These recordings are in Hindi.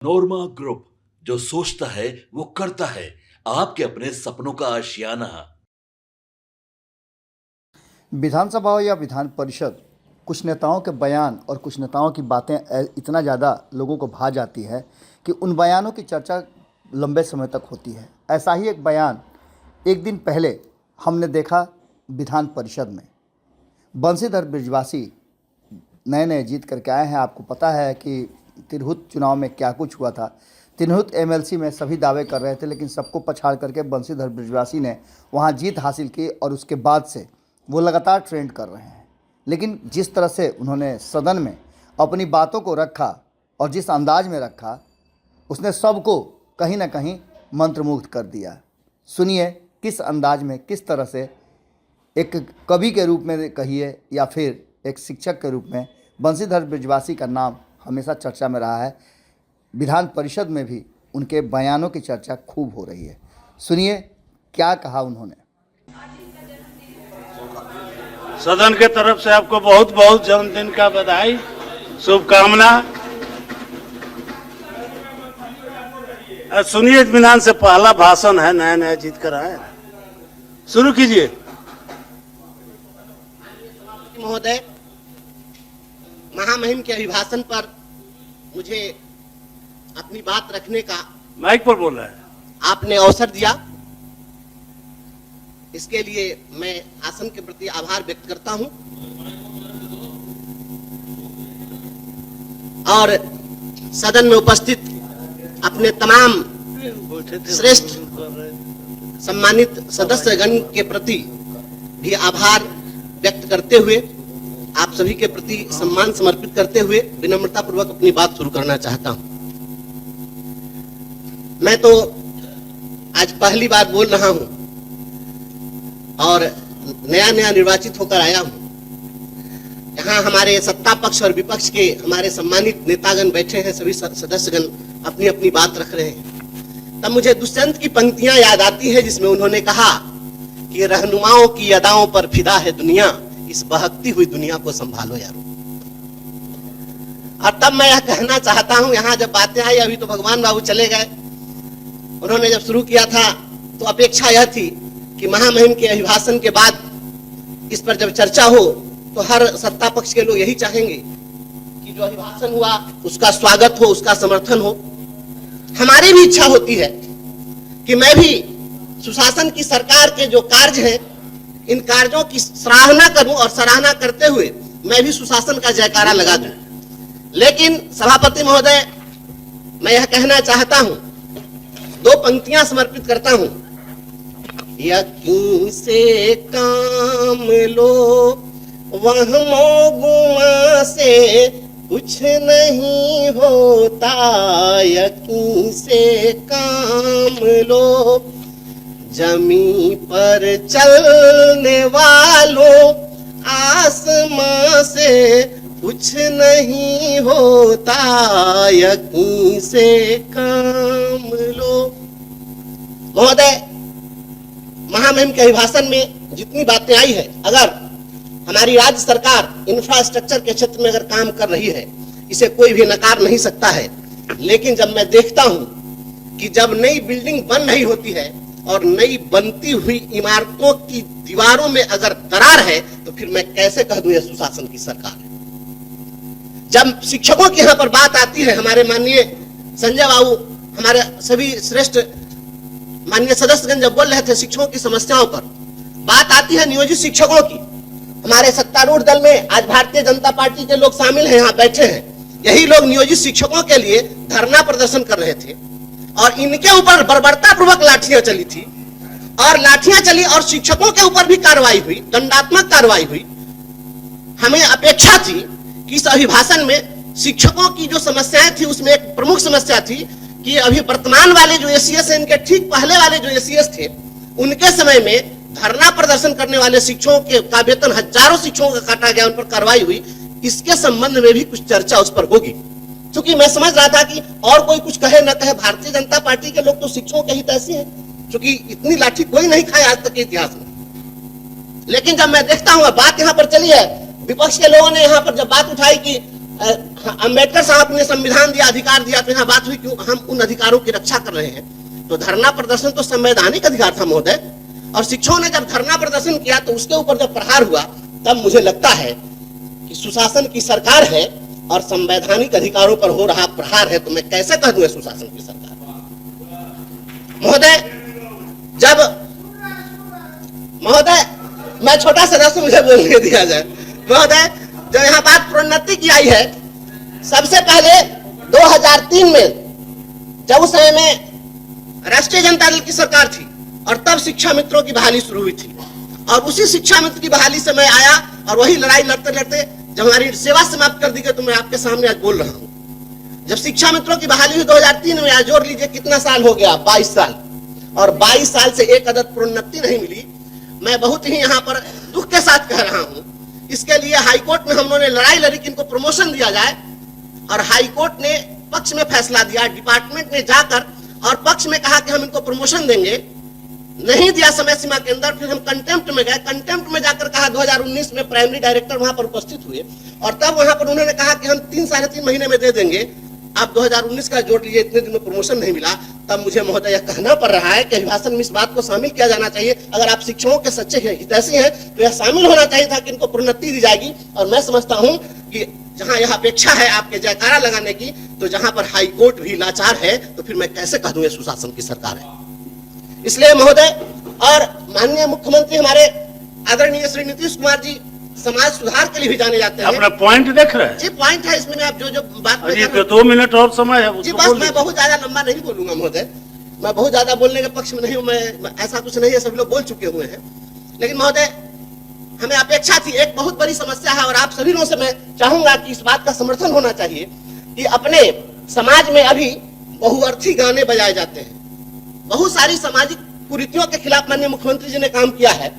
नोरमा ग्रुप, जो सोचता है वो करता है। आपके अपने सपनों का आशियाना। विधानसभा हो या विधान परिषद, कुछ नेताओं के बयान और कुछ नेताओं की बातें इतना ज़्यादा लोगों को भा जाती है कि उन बयानों की चर्चा लंबे समय तक होती है। ऐसा ही एक बयान एक दिन पहले हमने देखा विधान परिषद में। बंशीधर बृजवासी नए नए जीत करके आए हैं। आपको पता है कि तिरहुत चुनाव में क्या कुछ हुआ था। तिरहुत एमएलसी में सभी दावे कर रहे थे, लेकिन सबको पछाड़ करके बंशीधर बृजवासी ने वहां जीत हासिल की और उसके बाद से वो लगातार ट्रेंड कर रहे हैं। लेकिन जिस तरह से उन्होंने सदन में अपनी बातों को रखा और जिस अंदाज में रखा, उसने सबको कहीं ना कहीं मंत्रमुग्ध कर दिया। सुनिए किस अंदाज में, किस तरह से एक कवि के रूप में कहिए या फिर एक शिक्षक के रूप में बंशीधर बृजवासी का नाम हमेशा चर्चा में रहा है। विधान परिषद में भी उनके बयानों की चर्चा खूब हो रही है। सुनिए क्या कहा उन्होंने। सदन के तरफ से आपको बहुत बहुत जन्मदिन का बधाई, शुभकामना। सुनिए, इत्मीनान से पहला भाषण है, नया नया जीत कर आए। शुरू कीजिए। महोदय, महामहिम के अभिभाषण पर मुझे अपनी बात रखने का माइक पर बोल रहा है। आपने अवसर दिया, इसके लिए मैं आसन के प्रति आभार व्यक्त करता हूं और सदन में उपस्थित अपने तमाम श्रेष्ठ सम्मानित सदस्यगण के प्रति भी आभार व्यक्त करते हुए, आप सभी के प्रति सम्मान समर्पित करते हुए विनम्रता पूर्वक अपनी बात शुरू करना चाहता हूं। मैं तो आज पहली बार बोल रहा हूं और नया नया निर्वाचित होकर आया हूं। यहाँ हमारे सत्ता पक्ष और विपक्ष के हमारे सम्मानित नेतागण बैठे हैं, सभी सदस्यगण अपनी अपनी बात रख रहे हैं। तब मुझे दुष्यंत की पंक्तियां याद आती है, जिसमें उन्होंने कहा कि रहनुमाओं की अदाओं पर फिदा है दुनिया, इस बहकती हुई दुनिया को संभालो यारो। और तब मैं यह कहना चाहता हूं, यहाँ जब बातें आई, अभी तो भगवान बाबू चले गए, उन्होंने जब शुरू किया था तो अपेक्षा यह थी कि महामहिम के अभिभाषण के बाद इस पर जब चर्चा हो तो हर सत्ता पक्ष के लोग यही चाहेंगे कि जो अभिभाषण हुआ उसका स्वागत हो, उसका समर्थन हो। हमारी भी इच्छा होती है कि मैं भी सुशासन की सरकार के जो कार्य हैं, इन कार्यों की सराहना करूं और सराहना करते हुए मैं भी सुशासन का जयकारा लगा दूं। लेकिन सभापति महोदय, मैं यह कहना चाहता हूं, दो पंक्तियां समर्पित करता हूं। यकीन से काम लो, वहमो गुमा से कुछ नहीं होता, यकीन से काम लो, जमी पर चलने वालों, आसमां से कुछ नहीं होता, यकीन से काम लो। महोदय, महामहिम के अभिभाषण में जितनी बातें आई है, अगर हमारी राज्य सरकार इंफ्रास्ट्रक्चर के क्षेत्र में अगर काम कर रही है, इसे कोई भी नकार नहीं सकता है। लेकिन जब मैं देखता हूं कि जब नई बिल्डिंग बन रही होती है और नई बनती हुई इमारतों की दीवारों में अगर दरार है, तो फिर मैं कैसे कह दूं यह सुशासन की सरकार है। जब शिक्षकों की यहाँ पर बात आती है, हमारे माननीय संजय बाबू, हमारे सभी श्रेष्ठ माननीय सदस्यगण जब बोल रहे थे शिक्षकों की समस्याओं पर, बात आती है नियोजित शिक्षकों की। हमारे सत्तारूढ़ दल में आज भारतीय जनता पार्टी के लोग शामिल हैं, यहाँ बैठे हैं। यही लोग नियोजित शिक्षकों के लिए धरना प्रदर्शन कर रहे थे और इनके ऊपर बर्बरता पूर्वक लाठियां चली थी और लाठियां चली और शिक्षकों के ऊपर भी कार्रवाई हुई, दंडात्मक कार्रवाई हुई। हमें अपेक्षा थी कि इस अभिभाषण में शिक्षकों की जो समस्याएं थी, उसमें एक प्रमुख समस्या थी कि अभी वर्तमान वाले जो एसीएस हैं, इनके ठीक पहले वाले जो एसीएस थे, उनके समय में धरना प्रदर्शन करने वाले शिक्षकों का वेतन हजारों शिक्षकों का काटा गया, उन पर कार्रवाई हुई। इसके संबंध में भी कुछ चर्चा उस पर होगी, क्योंकि मैं समझ रहा था कि और कोई कुछ कहे न कहे, भारतीय जनता पार्टी के लोग तो शिक्षकों के हित ऐसे हैं, क्योंकि इतनी लाठी कोई नहीं खाया आज तक के इतिहास में। लेकिन जब मैं देखता हूं बात यहाँ पर चली है, विपक्ष के लोगों ने यहाँ पर जब बात उठाई कि अंबेडकर साहब ने संविधान दिया, अधिकार दिया, तो यहाँ बात हुई क्यों हम उन अधिकारों की रक्षा कर रहे हैं। तो धरना प्रदर्शन तो संवैधानिक अधिकार था महोदय, और शिक्षकों ने जब धरना प्रदर्शन किया तो उसके ऊपर जब प्रहार हुआ तब मुझे लगता है कि सुशासन की सरकार है और संवैधानिक अधिकारों पर हो रहा प्रहार है, तो मैं कैसे कह दूं सुशासन की सरकार। महोदय मैं छोटा सदस्य, मुझे बोलने दिया जाए। महोदय जब यहाँ बात प्रोन्नति की आई है, सबसे पहले 2003 में जब उस समय में राष्ट्रीय जनता दल की सरकार थी और तब शिक्षा मित्रों की बहाली शुरू हुई थी, और उसी शिक्षा मित्र की बहाली से मैं आया और वही लड़ाई लड़ते लड़ते जब हमारी सेवा समाप्त कर दी गई तो मैं आपके सामने आज बोल रहा हूं। जब शिक्षा मित्रों की बहाली हुई 2003 में, आज जोड़ लीजिए कितना साल हो गया, 22 साल, और 22 साल से एक अदद प्रोन्नति नहीं मिली। मैं बहुत ही यहाँ पर दुख के साथ कह रहा हूं। इसके लिए हाईकोर्ट में हम लोगों ने लड़ाई लड़ी कि इनको प्रमोशन दिया जाए, और हाईकोर्ट ने पक्ष में फैसला दिया। डिपार्टमेंट ने जाकर और पक्ष में कहा कि हम इनको प्रमोशन देंगे, नहीं दिया समय सीमा के अंदर। फिर हम कंटेम्प्ट में गए, कंटेम्प्ट में जाकर कहा 2019 में प्राइमरी डायरेक्टर वहां पर उपस्थित हुए और तब वहां पर उन्होंने कहा कि हम 3-3.5 महीने में दे देंगे। आप 2019 का जोड़ लीजिए, इतने दिन में प्रमोशन नहीं मिला। तब मुझे महोदय यह कहना पड़ रहा है कि अभिभाषण में इस बात को शामिल किया जाना चाहिए। अगर आप शिक्षकों के सच्चे हितैषी हैं तो यह शामिल होना चाहिए था कि इनको प्रोन्नति दी जाएगी। और मैं समझता हूं कि जहां यह अपेक्षा है आपके जयकारा लगाने की, तो जहां पर हाई कोर्ट भी लाचार है, तो फिर मैं कैसे कह दूं ये सुशासन की सरकार है। इसलिए महोदय और माननीय मुख्यमंत्री हमारे आदरणीय श्री नीतीश कुमार जी समाज सुधार के लिए भी जाने जाते हैं। अपना पॉइंट देख रहे हैं जी, पॉइंट है इसमें। आप जो बात अजी तो 2 मिनट और समय है, जी बस मैं बहुत ज्यादा लंबा नहीं बोलूंगा महोदय, मैं बहुत ज्यादा बोलने के पक्ष में नहीं हूं। मैं ऐसा कुछ नहीं है, सभी लोग बोल चुके हुए हैं। लेकिन महोदय हमें अपेक्षा थी, एक बहुत बड़ी समस्या है और आप सभी लोगों से मैं चाहूंगा कि इस बात का समर्थन होना चाहिए कि अपने समाज में अभी बहुअर्थी गाने बजाए जाते हैं। बहुत सारी सामाजिक कुरीतियों के खिलाफ माननीय मुख्यमंत्री जी ने काम किया है,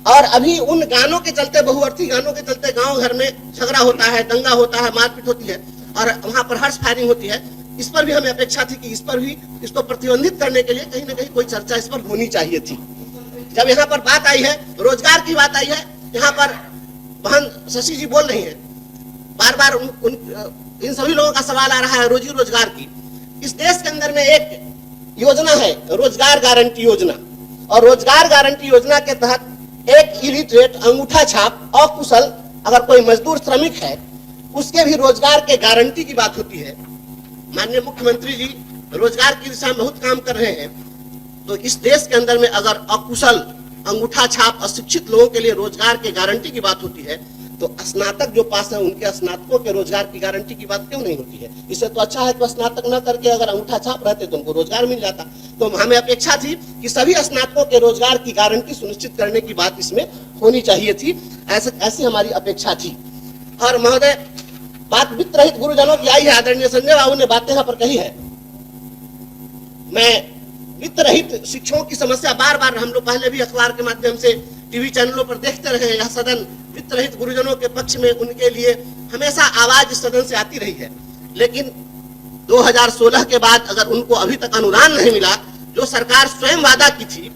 और अभी उन गानों के चलते, बहुअर्थी गानों के चलते गांव घर में झगड़ा होता है, दंगा होता है, मारपीट होती है और वहां पर हर्ष फायरिंग होती है। इस पर भी हमें अपेक्षा थी कि इस पर भी, इसको प्रतिबंधित करने के लिए कहीं ना कहीं कोई चर्चा इस पर होनी चाहिए थी। जब यहाँ पर बात आई है, रोजगार की बात आई है, यहाँ पर बहन शशि जी बोल रही है, बार बार इन सभी लोगों का सवाल आ रहा है रोजी रोजगार की। इस देश के अंदर में एक योजना है रोजगार गारंटी योजना, और रोजगार गारंटी योजना के तहत एक इलिटरेट, अंगूठा छाप, अकुशल अगर कोई मजदूर श्रमिक है उसके भी रोजगार के गारंटी की बात होती है। माननीय मुख्यमंत्री जी रोजगार की दिशा में बहुत काम कर रहे हैं, तो इस देश के अंदर में अगर अकुशल, अंगूठा छाप, अशिक्षित लोगों के लिए रोजगार के गारंटी की बात होती है, तो स्नातक जो पास है उनके स्नातकों के रोजगार की गारंटी की बात क्यों नहीं होती है। इससे तो अच्छा है कि स्नातक न करके अगर अंगूठा छाप रहते तो उनको रोजगार मिल जाता। तो हमें अपेक्षा थी कि सभी स्नातकों के रोजगार की गारंटी सुनिश्चित करने की बात इसमें होनी चाहिए थी, ऐसी हमारी अपेक्षा थी। और महोदय बात वित्त रहित गुरुजनों की आई है, आदरणीय संजय बाबू ने बातें यहाँ पर कही है। मैं वित्त रहित शिक्षकों की समस्या बार बार हम लोग पहले भी अखबार के माध्यम से, टीवी चैनलों पर देखते रहे हैं। यह सदन वित्त रहित गुरुजनों के पक्ष में, उनके लिए हमेशा आवाज सदन से आती रही है। लेकिन 2016 के बाद अगर उनको अभी तक अनुदान नहीं मिला, जो सरकार स्वयं वादा की थी,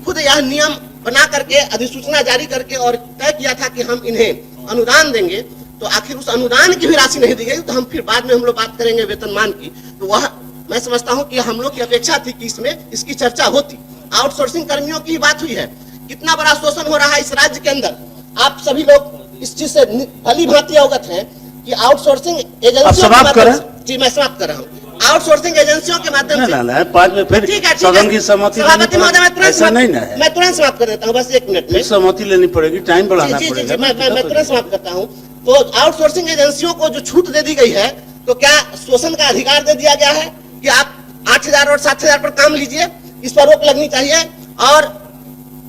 खुद यह नियम बना करके, अधिसूचना जारी करके और तय किया था कि हम इन्हें अनुदान देंगे, तो आखिर उस अनुदान की भी राशि नहीं दी गई। तो हम फिर बाद में हम लोग बात करेंगे वेतनमान की, तो वह मैं समझता हूं कि हम लोग की अपेक्षा थी कि इसमें इसकी चर्चा होती। आउटसोर्सिंग कर्मियों की बात हुई है, कितना बड़ा शोषण हो रहा है इस राज्य के अंदर। आप सभी लोग इस चीज से भली भांति अवगत हैं कि आउटसोर्सिंग एजेंसियों के माध्यम से, जी मैं समाप्त कर रहा हूँ, आउटसोर्सिंग एजेंसियों के माध्यम से, 5 में फिर सदन की सहमति सभापति महोदय मैं तुरंत समाप्त कर देता हूँ, बस 1 मिनट में सहमति लेनी पड़ेगी, टाइम बढ़ाना पड़ेगा। मैं तुरंत समाप्त करता हूँ। तो आउटसोर्सिंग एजेंसियों को जो छूट दे दी गई है, तो क्या शोषण का अधिकार दे दिया गया है कि आप 8,000 और 7,000 पर काम लीजिए, इस पर रोक लगनी चाहिए। और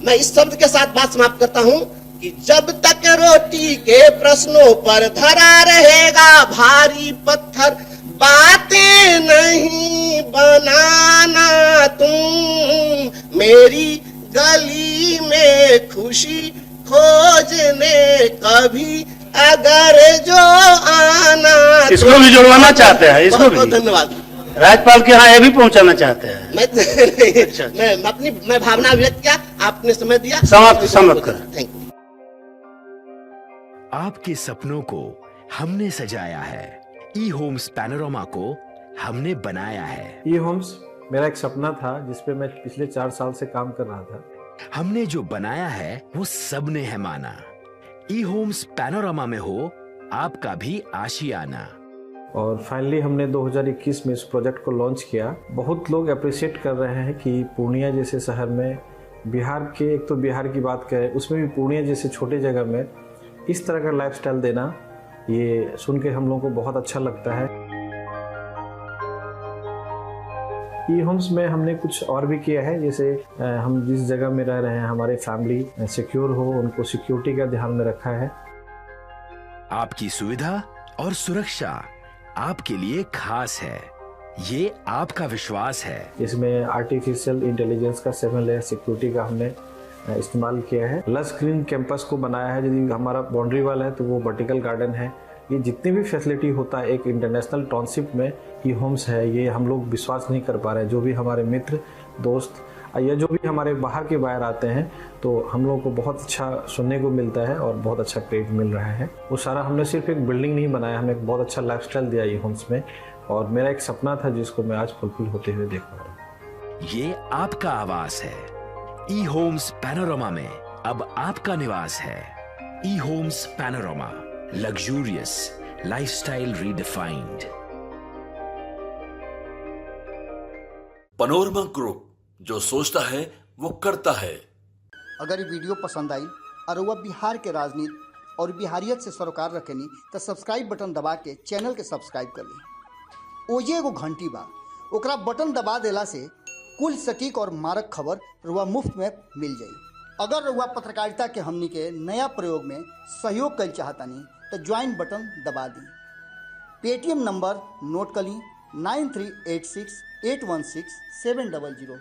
मैं इस शब्द के साथ बात समाप्त करता हूं कि जब तक रोटी के प्रश्नों पर धरा रहेगा भारी पत्थर, बातें नहीं बनाना तुम मेरी गली में खुशी खोजने कभी अगर जो आना। इसको भी जुड़वाना चाहते हैं, इसको भी। धन्यवाद। राज्यपाल के यहाँ ये भी पहुंचाना चाहते हैं। मैं भावना व्यक्त किया, आपने समय दिया, समाप्त कर। Thank you. आपके सपनों को हमने सजाया है। ई होम्स पैनोरमा को हमने बनाया है। ई होम्स मेरा एक सपना था जिस पे मैं पिछले 4 साल से काम कर रहा था। हमने जो बनाया है वो सबने है माना। ई होम्स पैनोरमा में हो आपका भी आशियाना। और फाइनली हमने 2021 में इस प्रोजेक्ट को लॉन्च किया। बहुत लोग अप्रिशिएट कर रहे हैं कि पूर्णिया जैसे शहर में, बिहार के, एक तो बिहार की बात करें उसमें भी पूर्णिया जैसे छोटे जगह में इस तरह का लाइफस्टाइल देना, ये सुन के हम लोगों को बहुत अच्छा लगता है। ई होम्स में हमने कुछ और भी किया है, जैसे हम जिस जगह में रह रहे हैं हमारे फैमिली सिक्योर हो, उनको सिक्योरिटी का ध्यान में रखा है। आपकी सुविधा और सुरक्षा आपके लिए खास है, ये आपका विश्वास है। इसमें आर्टिफिशियल इंटेलिजेंस का 7 लेयर सिक्योरिटी का हमने इस्तेमाल किया है। लस ग्रीन कैंपस को बनाया है। यदि हमारा बाउंड्री वाल है तो वो वर्टिकल गार्डन है। ये जितनी भी फैसिलिटी होता है एक इंटरनेशनल टाउनशिप में ई होम्स है, ये हम लोग विश्वास नहीं कर पा रहे हैं। जो भी हमारे मित्र दोस्त या जो भी हमारे बाहर के बाहर आते हैं तो हम लोगों को बहुत अच्छा सुनने को मिलता है और बहुत अच्छा क्रेडिट मिल रहा है। वो सारा हमने सिर्फ एक बिल्डिंग नहीं बनाया, हमें एक बहुत अच्छा लाइफस्टाइल दिया ई होम्स में, और मेरा एक सपना था जिसको मैं आज फुलफिल होते हुए देख पा रहा हूँ। ये आपका आवास है। ई होम्स पैनोरमा में अब आपका निवास है। E Homes Panorama, luxurious lifestyle redefined. Panorama group, जो सोचता है वो करता है। अगर ये वीडियो पसंद आई और वह बिहार के राजनीति और बिहारियत से सरोकार रखेनी तो सब्सक्राइब बटन दबा के चैनल के सब्सक्राइब कर ली। ओजे एगो घंटी बा, ओकरा बटन दबा देला से कुल सटीक और मारक खबर रुआ मुफ्त में मिल जाई। अगर रुआ पत्रकारिता के हमनी के नया प्रयोग में सहयोग कर चाहतानी तो ज्वाइन बटन दबा दी। पेटीएम नंबर नोट कर ली 9386 816 700।